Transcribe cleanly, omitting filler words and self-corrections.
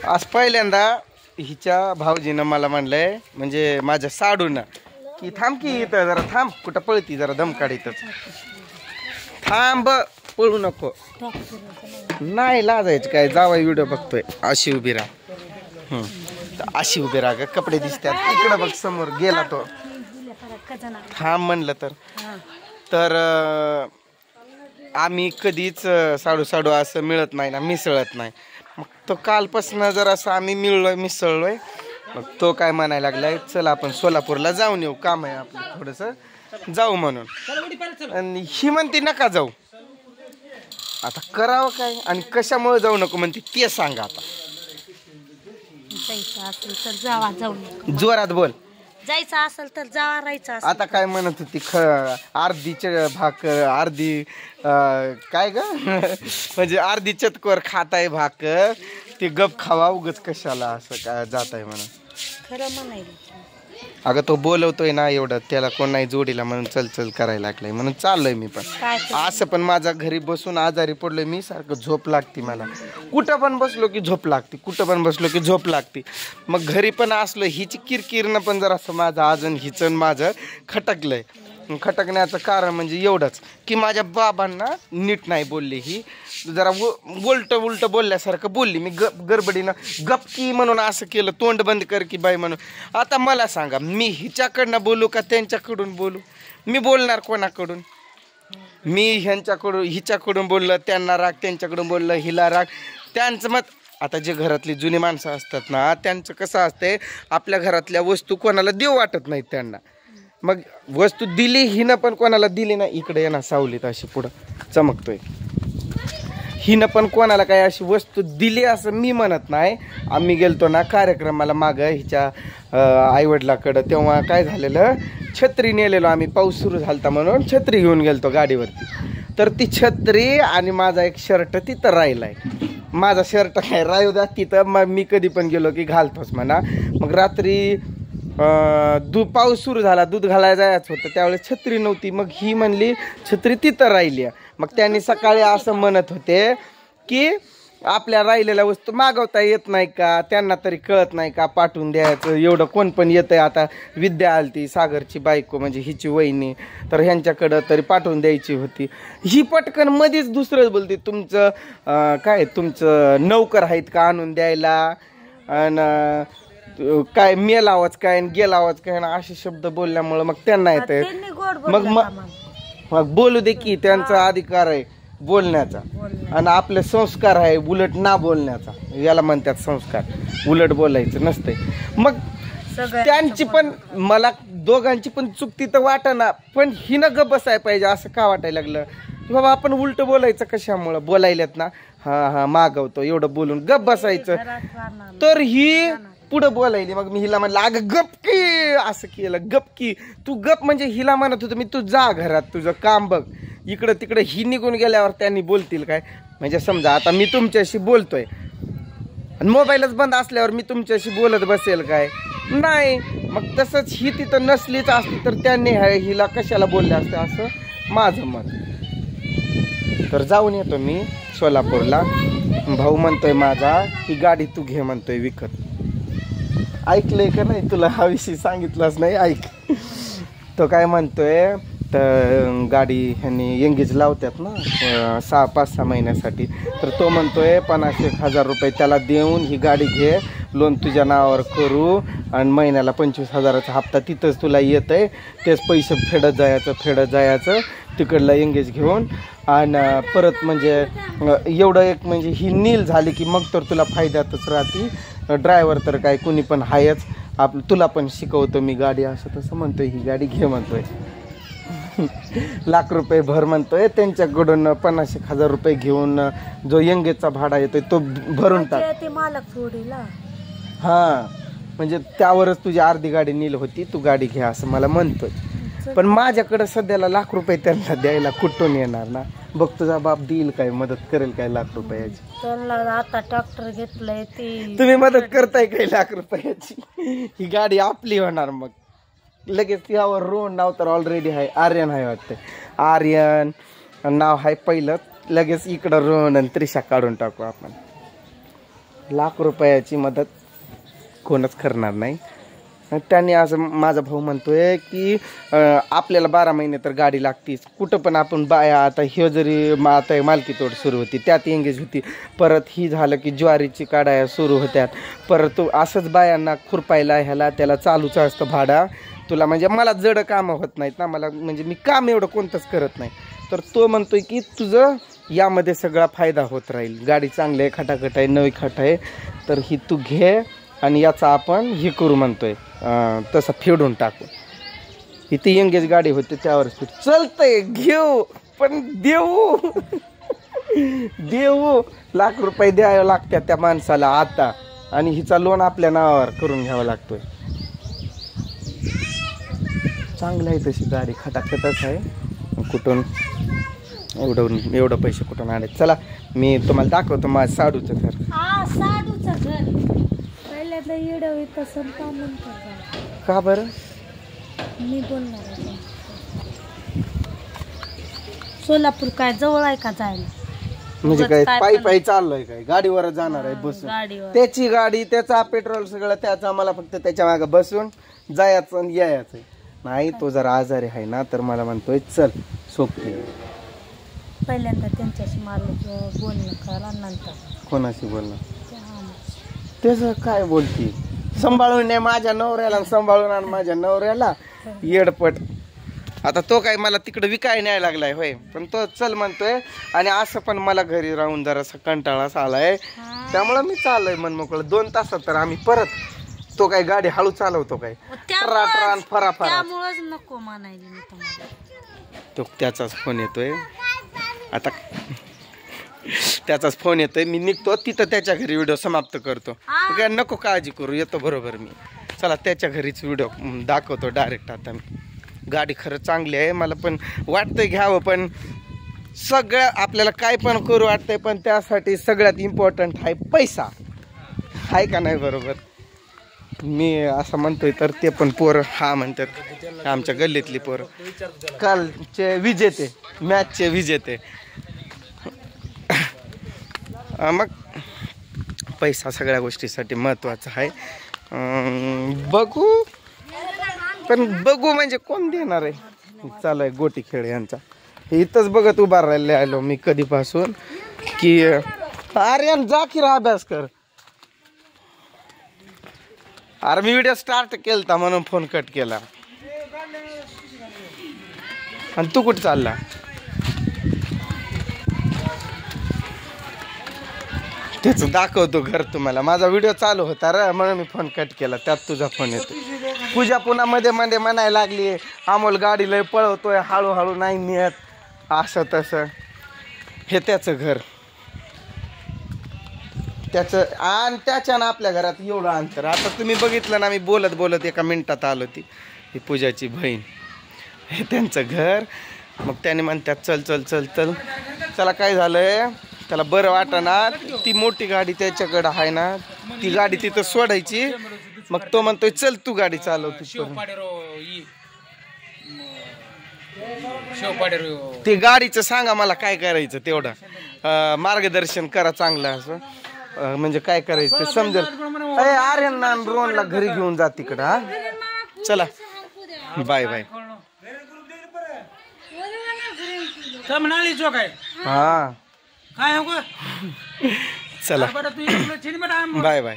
आज पहिल्यांदा हिच्या भाऊजीनं मला म्हणलंय, म्हणजे माझ्या साडूनं, की थांब की इथं जरा थांब, कुठं पळती जरा दम काढीतच थांब, पळू नको. नाही लाजायचं काय, जावाई व्हिडिओ बघतोय. अशी उभी राहा, अशी उभी राहा, कपडे दिसतात इकडं बघ समोर. गेला तो, थांब म्हणलं तर आम्ही कधीच साडू असं मिळत नाही ना, मिसळत नाही. मग तो कालपासून जर असं आम्ही मिसळलोय. मग तो काय म्हणायला लागलाय, चला आपण सोलापूरला जाऊन येऊ, काम आहे आपलं थोडंसं, जाऊ म्हणून. आणि ही म्हणते नका जाऊ. आता करावं काय आणि कशामुळे जाऊ नको म्हणते ते सांगा. आता जोरात बोल. जायचं असेल तर जावा, राहायचं. आता काय म्हणत होती, अर्धीचे भाकर अर्धी काय ग म्हणजे अर्धी चतकोर खाताय भाकर, ते गप खावा उगच कशाला असं काय जात आहे म्हणून. खरं म्हणायला अगं तो बोलवतोय ना एवढं, त्याला कोण नाही जोडीला म्हणून चल करायला लागलाय म्हणून चाललोय मी पण. असं पण माझ्या घरी बसून आजारी पडलोय मी, सारखं झोप लागते मला. कुठं पण बसलो की झोप लागते, कुठं पण बसलो की झोप लागते. मग घरी पण असलो, हिची किरकिरनं पण जरा असं माझं अजून हिचं माझं खटकलंय. खटकण्याचं कारण म्हणजे एवढंच की माझ्या बाबांना नीट नाही बोलली, ही जरा उलट बोलल्यासारखं बोलली. मी गडबडीनं गपकी म्हणून असं केलं, तोंड बंद कर की बाई म्हणून. आता मला सांगा, मी हिच्याकडनं बोलू का त्यांच्याकडून बोलू? मी बोलणार कोणाकडून? मी हिच्याकडून बोललं त्यांना राग, त्यांच्याकडून बोललं हिला राग. त्यांचं मत, आता जे घरातली जुनी माणसं असतात ना, त्यांचं कसं असते, आपल्या घरातल्या वस्तू कोणाला देऊ वाटत नाहीत त्यांना. मग वस्तू दिली हिनं पण कोणाला दिली ना, इकडे येणार सावलीत अशी पुढं चमकतोय, हिनं पण कोणाला काय अशी वस्तू दिली असं मी म्हणत नाही. आम्ही गेलतो ना कार्यक्रमाला मागं हिच्या आईवडिलाकडं, तेव्हा काय झालेलं, छत्री नेलेलो आम्ही, पाऊस सुरू झालता म्हणून छत्री घेऊन गेलतो गाडीवरती. तर ती छत्री आणि माझा एक शर्ट तिथं राहिलाय. माझा शर्ट काय राहू द्या तिथं, मग मी कधी पण गेलो की घालतोच म्हणा. मग रात्री पाऊस सुरू झाला, दूध घालायला जायचं होतं, त्यावेळेस छत्री नव्हती. मग ही म्हणली छत्री तिथं राहिली. मग त्यांनी सकाळी असं म्हणत होते की आपल्या राहिलेल्या वस्तू मागवता येत नाही का, त्यांना तरी कळत नाही का पाठवून द्यायचं, एवढं कोण पण येतंय. आता विद्या आलती, सागरची बायको म्हणजे हिची वहिनी, तर ह्यांच्याकडं तरी पाठवून द्यायची होती. ही पटकन मध्येच दुसरंच बोलते, तुमचं नौकर आहेत का आणून द्यायला, आणि काय मेलावच काय गेलावच काय ना, असे शब्द बोलल्यामुळं मग त्यांना येतंय. मग बोलू दे की, त्यांचा अधिकार आहे बोलण्याचा, आणि आपले संस्कार आहे उलट ना बोलण्याचा, याला म्हणतात संस्कार. उलट बोलायचं नसतंय. मग त्यांची पण, मला दोघांची पण चूक तिथं वाटेना, पण हिनं गप बसायला पाहिजे असं का वाटायला लागलं. बाबा आपण उलट बोलायचं कशामुळं, बोलायल्यात ना, हा मागवतो एवढं बोलून गप बसायचं. तर ही पुढं बोलायली. मग मी हिला म्हणलं, अगं गपकी, असं केलं गपकी, तू गप म्हणजे हिला म्हणत होतं मी, तू जा घरात तुझं काम बघ. इकडं तिकडं ही निघून गेल्यावर त्यांनी बोलतील काय? म्हणजे समजा आता मी तुमच्याशी बोलतोय आणि मोबाईलच बंद असल्यावर मी तुमच्याशी बोलत बसेल काय? नाही. मग तसंच ही तिथं नसलीच असती तर त्यांनी हिला कशाला बोलले असते असं माझं मत. तर जाऊन येतो मी सोलापूरला. भाऊ म्हणतोय माझा, ही गाडी तू घे म्हणतोय विकत. ऐकलंय का नाही तुला? हा विषय सांगितलाच नाही, ऐक. तो काय म्हणतोय, तर गाडी ह्यांनी एंगेज लावतात ना 5-6 महिन्यासाठी, तर तो म्हणतोय 50,000 रुपये त्याला देऊन ही गाडी घे, लोन तुझ्या नावावर करू, आणि महिन्याला 25,000चा हप्ता तिथंच तुला येत आहे, तेच पैसे फेडत जायचं तिकडला एंगेज घेऊन. आणि परत म्हणजे एवढं एक म्हणजे ही नील झाली की मग तर तुला फायद्यातच राहते. ड्रायव्हर तर काय कुणी पण आहेच, तुला पण शिकवतो मी गाडी, असं तसं म्हणतोय. ही गाडी घे म्हणतोय. लाख रुपये भर म्हणतोय, त्यांच्याकडून 50,000 रुपये घेऊन जो यंगेजचा भाडा येतोय तो भरून टाक. हा, म्हणजे त्यावरच तुझी अर्धी गाडी नील होती, तू गाडी घ्या असं मला म्हणतोय. पण माझ्याकडे सध्याला लाख रुपये त्यांना द्यायला कुठून येणार ना? बघ तुझा बाप देईल काय, मदत करेल काय लाख रुपयाची? आता ट्रॅक्टर घेतलंय ते, तुम्ही मदत करताय काय लाख रुपयाची? ही गाडी आपली होणार. मग लगेच यावर रोहन नाव तर ऑलरेडी आहे, आर्यन आहे वाटतं. आर्यन नाव आहे पहिलं, लगेच इकडं रोहन आणि त्रिशा काढून टाकू आपण. लाख रुपयाची मदत कोणच करणार नाही. त्यांनी असं माझा भाऊ म्हणतोय की आपल्याला 12 महिने तर गाडी लागतीच. कुठं पण आपण बाया आता हे जरी आता मालकी तोड सुरू होती त्यात एंगेज होती, परत ही झालं की ज्वारीची काढाया सुरू होत्यात, परत असंच बायांना खुरपायला ह्याला त्याला चालूच असतं भाडा तुला. म्हणजे मला जड कामं होत नाहीत ना, मला म्हणजे मी काम एवढं कोणतंच करत नाही. तर तो म्हणतोय की तुझं यामध्ये सगळा फायदा होत राहील. गाडी चांगली आहे, खटाखट आहे, नवी खट आहे, तर ही तू घे आणि याचा आपण हे करू म्हणतोय तसं फेडून टाकू. इथे एंगेज गाडी होते त्यावर चलतंय घेऊ पण देऊ देऊ लाख रुपये द्यावे लागतात त्या माणसाला आता, आणि हिचा लोन आपल्या नावावर करून घ्यावा लागतोय. चांगलं आहे तशी गाडी, खटाखटच आहे. कुठून एवढं पैसे कुठून आले. चला मी तुम्हाला दाखवतो माझं साडूचं घर. साडूचं घर पहिल्यांदा येडवी तसं का म्हणतो का बरं मी बोलणार आहे. सोलापूर काय जवळ आहे का जायला? म्हणजे काय पायी पायी चाललोय काय? गाडीवर जाणार आहे बसून? गाडीवर. त्याची गाडी, त्याचा पेट्रोल सगळं त्याचा, मला फक्त त्याच्या मागे बसून जायचं आणि यायचं. नाही तो जरा आजारी आहे ना, तर मला म्हणतोय चल सोपते. पहिल्यांदा त्यांच्याशी मला बोलणं करा, नंतर कोणाशी बोलणं? त्याचं काय बोलती? सांभाळून नाही माझ्या नवऱ्याला, सांभाळून आण माझ्या नवऱ्याला येडपट. आता तो काय मला तिकडे विकाय न्याय लागलाय होय, पण तो चल म्हणतोय. आणि असं पण मला घरी राहून जरासा कंटाळाच आलाय, त्यामुळं मी चाललोय मन मोकळं. 2 तासात तर आम्ही परत. तो काय गाडी हळू चालवतो काय? त्यामुळेच नको म्हणायला मी तुम्हाला. तो त्याचाच फोन येतोय आता, त्याचाच फोन येतोय. मी निघतो तिथं त्याच्या घरी व्हिडिओ समाप्त करतो. काय नको काळजी करू, येतो बरोबर मी. चला त्याच्या घरीच व्हिडिओ दाखवतो डायरेक्ट. आता मी गाडी खरं चांगली आहे, मला पण वाटतंय घ्यावं, पण सगळं आपल्याला काय पण करू वाटतंय, पण त्यासाठी सगळ्यात इम्पॉर्टंट आहे पैसा. आहे का नाही बरोबर? मी असं म्हणतोय तर ते पण पोरं हा म्हणतात, आमच्या गल्लीतली पोरं कालचे विजेते, मॅचचे विजेते. मग पैसा सगळ्या गोष्टीसाठी महत्त्वाचा आहे. बघू, पण बघू म्हणजे कोण देणार आहे? चालू आहे गोटी खेळ यांचा. इथंच बघत उभा राहिले आलो मी कधीपासून की आर्यन जा की रा अभ्यास कर. अरे मी व्हिडिओ स्टार्ट केलता म्हणून फोन कट केला. आणि तू कुठं चालला? त्याचं दाखवतो घर तुम्हाला. माझा व्हिडिओ चालू होता रे म्हणून मी फोन कट केला, त्यात तुझा फोन येतो. पूजा पुन्हा मध्ये मध्ये म्हणायला लागली अमोल गाडी लय पळवतोय, हळूहळू नाही नेत, असं तसं. हे त्याचं घर, त्याचं. आणि त्याच्यानं आपल्या घरात एवढं अंतर. आता तुम्ही बघितलं ना, मी बोलत बोलत 1 मिनिटात आलो. ती पूजाची बहीण, हे त्यांचं घर. मग त्याने म्हणतात चल चल चल चल. चला काय झालंय, त्याला बरं वाटणार. ती मोठी गाडी त्याच्याकडं आहे ना, ती गाडी तिथं सोडायची. मग तो म्हणतोय चल तू गाडी चालव. ते गाडीचं सांगा मला काय करायचं, तेवढं मार्गदर्शन करा चांगलं असं. म्हणजे काय करायचं ते समजेल. आर्यन ना रोहनला घरी घेऊन जा तिकडं. हा चला बाय बाय. हा चला बाय बाय.